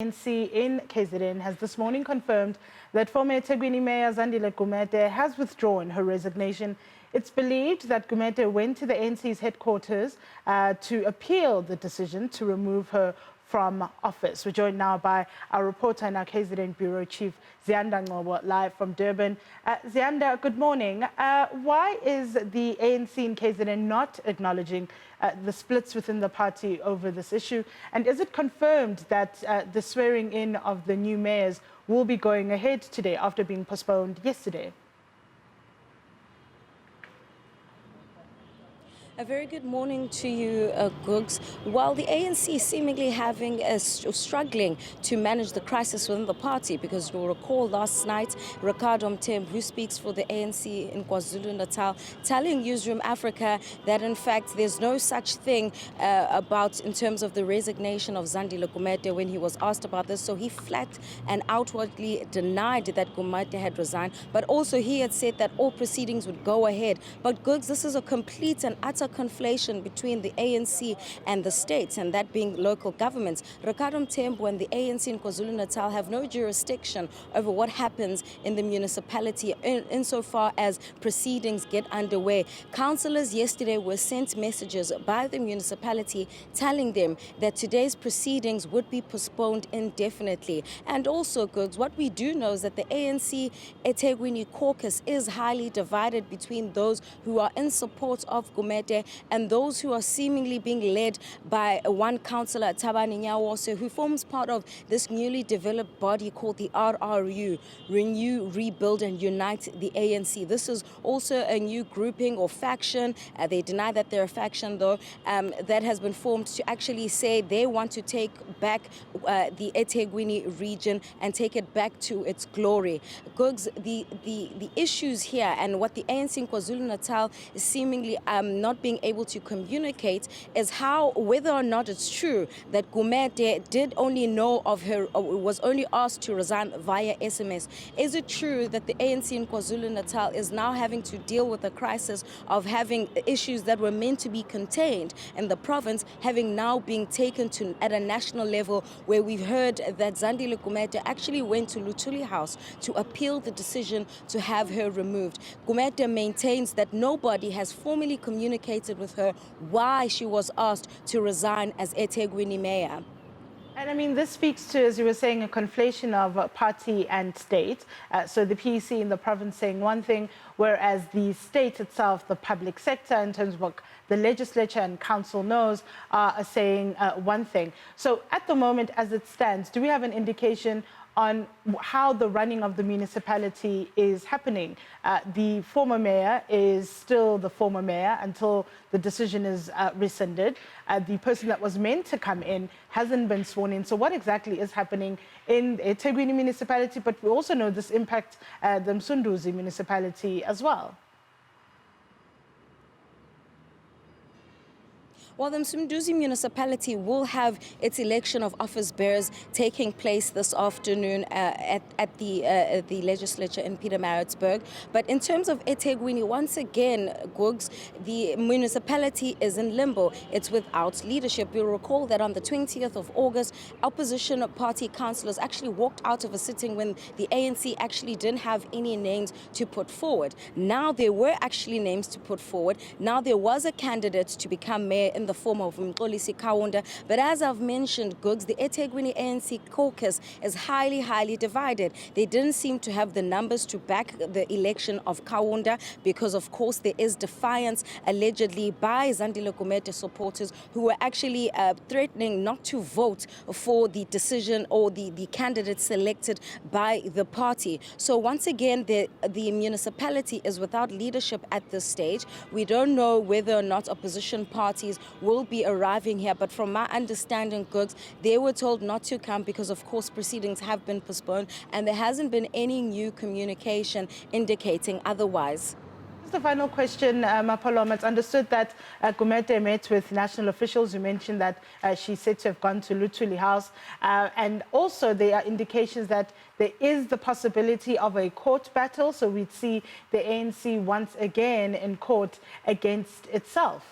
ANC in KZN has this morning confirmed that former eThekwini Mayor Zandile Gumede has withdrawn her resignation. It's believed that Gumede went to the ANC's headquarters to appeal the decision to remove her from office. We're joined now by our reporter and our KZN Bureau Chief, Ziyanda Ngcobo, live from Durban. Ziyanda, good morning. Why is the ANC in KZN not acknowledging the splits within the party over this issue? And is it confirmed that the swearing in of the new mayors will be going ahead today after being postponed yesterday? A very good morning to you, Googs. While the ANC seemingly struggling to manage the crisis within the party, because you'll recall last night, Ricardo Mthembu, who speaks for the ANC in Kwa-Zulu Natal, telling Newzroom Africa that in fact there's no such thing in terms of the resignation of Zandile Gumede when he was asked about this. So he flat and outwardly denied that Gumede had resigned, but also he had said that all proceedings would go ahead. But Googs, this is a complete and utter conflation between the ANC and the states, and that being local governments. Ricardo Mthembu and the ANC in Kwa-Zulu Natal have no jurisdiction over what happens in the municipality insofar as proceedings get underway. Councillors yesterday were sent messages by the municipality telling them that today's proceedings would be postponed indefinitely. And also, Googs, what we do know is that the ANC eThekwini caucus is highly divided between those who are in support of Gumede and those who are seemingly being led by one councillor, Thabani Nyawose, who forms part of this newly developed body called the RRU, Renew, Rebuild and Unite the ANC. This is also a new grouping or faction. They deny that they're a faction, though, that has been formed to actually say they want to take back the eThekwini region and take it back to its glory. Googs, the issues here and what the ANC in KwaZulu Natal is seemingly not being able to communicate is whether or not it's true that Gumede did only know of her, or was only asked to resign via SMS. Is it true that the ANC in KwaZulu Natal is now having to deal with the crisis of having issues that were meant to be contained in the province having now been taken to at a national level, where we've heard that Zandile Gumede actually went to Luthuli House to appeal the decision to have her removed? Gumede maintains that nobody has formally communicated with her why she was asked to resign as eThekwini mayor. And I mean, this speaks to, as you were saying, a conflation of party and state. So the PEC in the province saying one thing, whereas the state itself, the public sector, in terms of what the legislature and council knows, are saying one thing. So at the moment, as it stands, do we have an indication on how the running of the municipality is happening? The former mayor is still the former mayor until the decision is rescinded. The person that was meant to come in hasn't been sworn in. So what exactly is happening in eThekwini municipality? But we also know this impacts the Msunduzi municipality as well. Well, the Msunduzi municipality will have its election of office bearers taking place this afternoon at the legislature in Pietermaritzburg. But in terms of eThekwini, once again, Googs, the municipality is in limbo. It's without leadership. You'll recall that on the 20th of August, opposition party councillors actually walked out of a sitting when the ANC actually didn't have any names to put forward. Now there were actually names to put forward. Now there was a candidate to become mayor in the form of Ngcobo. But as I've mentioned, Googs, the eThekwini ANC caucus is highly divided. They didn't seem to have the numbers to back the election of Kaunda because, of course, there is defiance allegedly by Zandile Gumede supporters who were actually threatening not to vote for the decision or the candidate selected by the party. So once again, the municipality is without leadership at this stage. We don't know whether or not opposition parties will be arriving here, but from my understanding, Googs, they were told not to come because, of course, proceedings have been postponed and there hasn't been any new communication indicating otherwise. Just the final question, Mapoloma. It's understood that Gumede met with national officials. You mentioned that she's said to have gone to Luthuli House. And also there are indications that there is the possibility of a court battle. So we'd see the ANC once again in court against itself.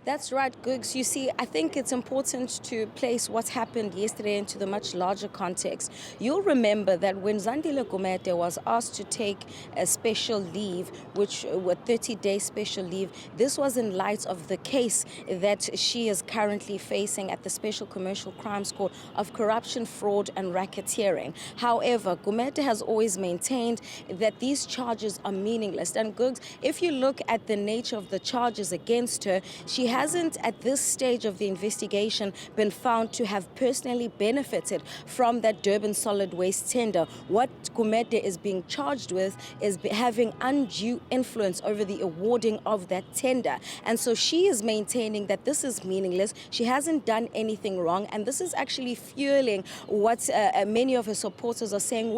That's right, Googs. You see, I think it's important to place what happened yesterday into the much larger context. You'll remember that when Zandile Gumede was asked to take a special leave, which was 30-day special leave, this was in light of the case that she is currently facing at the Special Commercial Crimes Court of corruption, fraud and racketeering. However, Gumede has always maintained that these charges are meaningless. And Googs, if you look at the nature of the charges against her, she hasn't at this stage of the investigation been found to have personally benefited from that Durban solid waste tender. What Gumede is being charged with is having undue influence over the awarding of that tender. And so she is maintaining that this is meaningless. She hasn't done anything wrong. And this is actually fueling what many of her supporters are saying,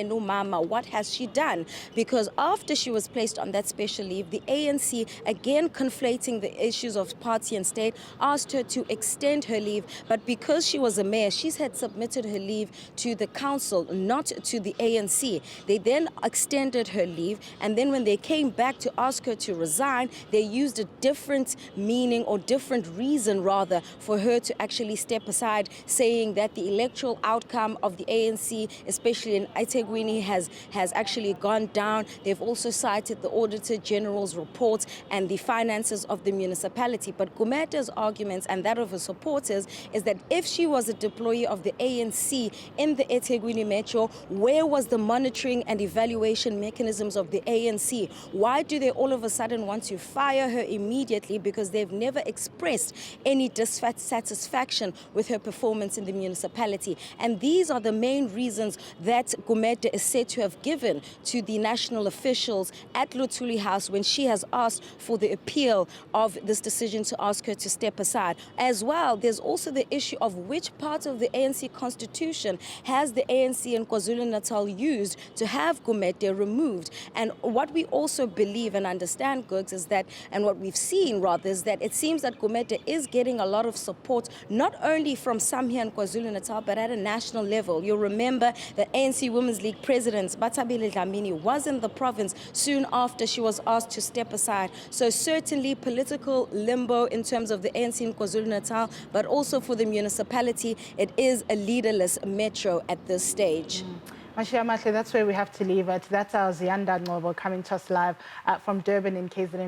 no mama, what has she done? Because after she was placed on that special leave, the ANC, again conflating the issues of party and state, asked her to extend her leave, but because she was a mayor, she had submitted her leave to the council, not to the ANC. They then extended her leave, and then when they came back to ask her to resign, they used a different meaning or different reason rather for her to actually step aside, saying that the electoral outcome of the ANC, especially in eThekwini, has actually gone down. They've also cited the Auditor General's report and the finances of the municipality. But Gumede's arguments and that of her supporters is that if she was a deployee of the ANC in the eThekwini Metro, where was the monitoring and evaluation mechanisms of the ANC? Why do they all of a sudden want to fire her immediately? Because they've never expressed any dissatisfaction with her performance in the municipality. And these are the main reasons that Gumede is said to have given to the national officials at Luthuli House when she has asked for the appeal of this decision to ask her to step aside. As well, there's also the issue of which part of the ANC constitution has the ANC in Kwa-Zulu Natal used to have Gumede removed. And what we also believe and understand, Googs, is that, and what we've seen rather, is that it seems that Gumede is getting a lot of support, not only from some here in Kwa-Zulu Natal, but at a national level. You'll remember that ANC Women's League President Batabile Dlamini was in the province soon after she was asked to step aside. So certainly political limbo in terms of the ANC in Kwa-Zulu Natal, but also for the municipality, it is a leaderless metro at this stage. Mashia Matle, that's where we have to leave it. That's our Ziyanda Ngcobo coming to us live from Durban in KZN.